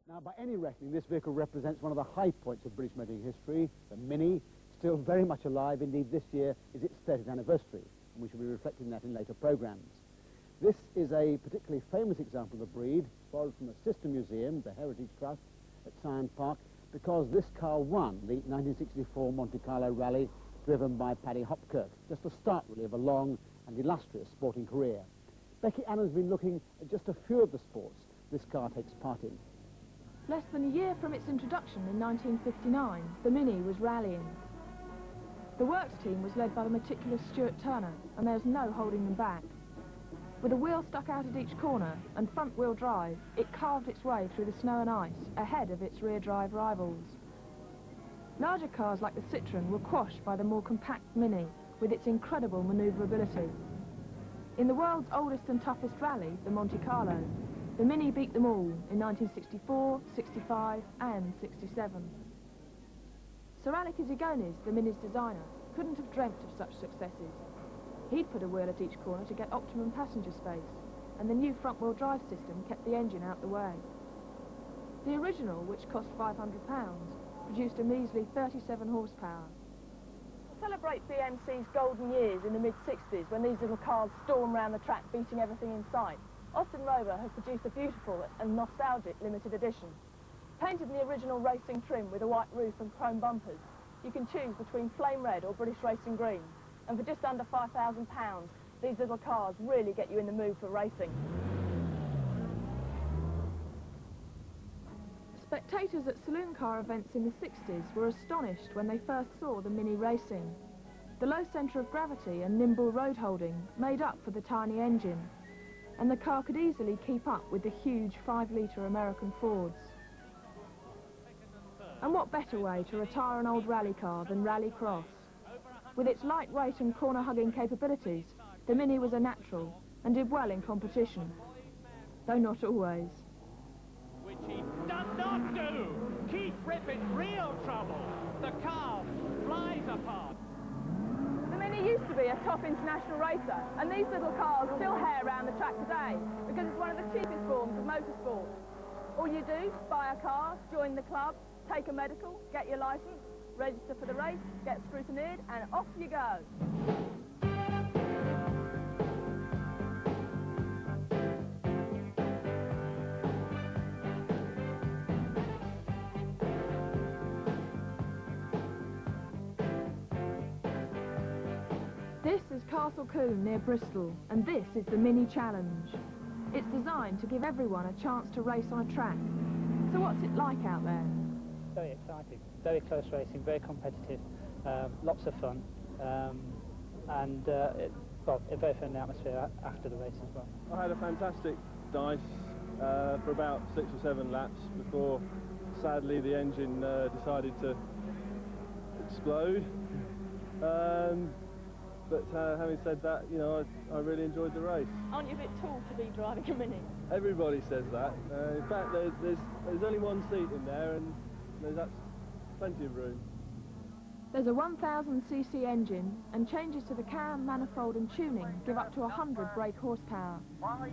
Now, by any reckoning, this vehicle represents one of the high points of British motoring history. The Mini, still very much alive. Indeed, this year is its 30th anniversary, and we shall be reflecting that in later programmes. This is a particularly famous example of the breed, borrowed from the Sister Museum, the Heritage Trust at Syon Park, because this car won the 1964 Monte Carlo Rally, driven by Paddy Hopkirk. Just the start, really, of a long and illustrious sporting career. Becky Allen's been looking at just a few of the sports this car takes part in. Less than a year from its introduction in 1959, the Mini was rallying. The works team was led by the meticulous Stuart Turner, and there was no holding them back. With a wheel stuck out at each corner and front-wheel drive, it carved its way through the snow and ice, ahead of its rear-drive rivals. Larger cars like the Citroën were quashed by the more compact Mini, with its incredible manoeuvrability. In the world's oldest and toughest rally, the Monte Carlo, the Mini beat them all in 1964, 65 and 67. Sir Alec Issigonis, the Mini's designer, couldn't have dreamt of such successes. He'd put a wheel at each corner to get optimum passenger space, and the new front-wheel drive system kept the engine out the way. The original, which cost £500, produced a measly 37 horsepower. To celebrate BMC's golden years in the mid-60s, when these little cars storm around the track beating everything in sight, Austin Rover has produced a beautiful and nostalgic limited edition. Painted in the original racing trim with a white roof and chrome bumpers, you can choose between flame red or British racing green. And for just under £5,000, these little cars really get you in the mood for racing. Spectators at saloon car events in the 60s were astonished when they first saw the Mini racing. The low centre of gravity and nimble road holding made up for the tiny engine, and the car could easily keep up with the huge 5-litre American Fords. And what better way to retire an old rally car than Rallycross? With its lightweight and corner-hugging capabilities, the Mini was a natural and did well in competition, though not always. Which he does not do! Keith Rippin, real trouble! The car flies apart! The Mini used to be a top international racer, and these little cars still hare around the track today because it's one of the cheapest forms of motorsport. All you do, buy a car, join the club, take a medical, get your licence, register for the race, get scrutineered, and off you go. This is Castle Combe near Bristol, and this is the Mini Challenge. It's designed to give everyone a chance to race on a track. So what's it like out there? Very exciting, very close racing, very competitive, lots of fun, and a very friendly atmosphere after the race as well. I had a fantastic dice for about 6 or 7 laps before, sadly, the engine decided to explode. But having said that, you know, I really enjoyed the race. Aren't you a bit tall to be driving a Mini? Everybody says that. In fact, there's only one seat in there, and that's plenty of room. There's a 1000cc engine, and changes to the cam, manifold and tuning give up to 100 brake horsepower.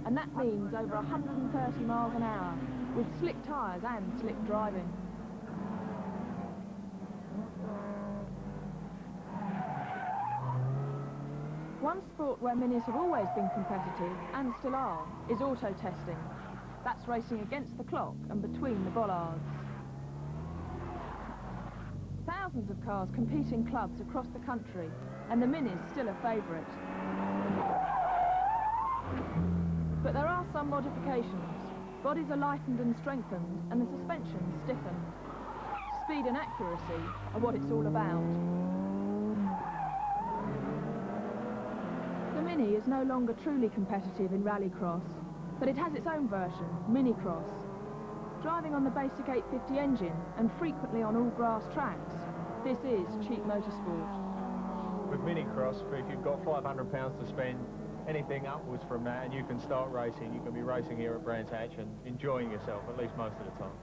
And that means over 130 miles an hour, with slick tyres and slick driving. One sport where Minis have always been competitive, and still are, is auto testing. That's racing against the clock and between the bollards. Thousands of cars compete in clubs across the country, and the Mini's still a favourite. But there are some modifications. Bodies are lightened and strengthened, and the suspension stiffened. Speed and accuracy are what it's all about. The Mini is no longer truly competitive in Rallycross, but it has its own version, Minicross. Driving on the basic 850 engine and frequently on all grass tracks, this is cheap motorsport. With Minicross, if you've got £500 to spend, anything upwards from that, and you can start racing, you can be racing here at Brands Hatch and enjoying yourself, at least most of the time.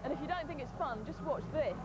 And if you don't think it's fun, just watch this.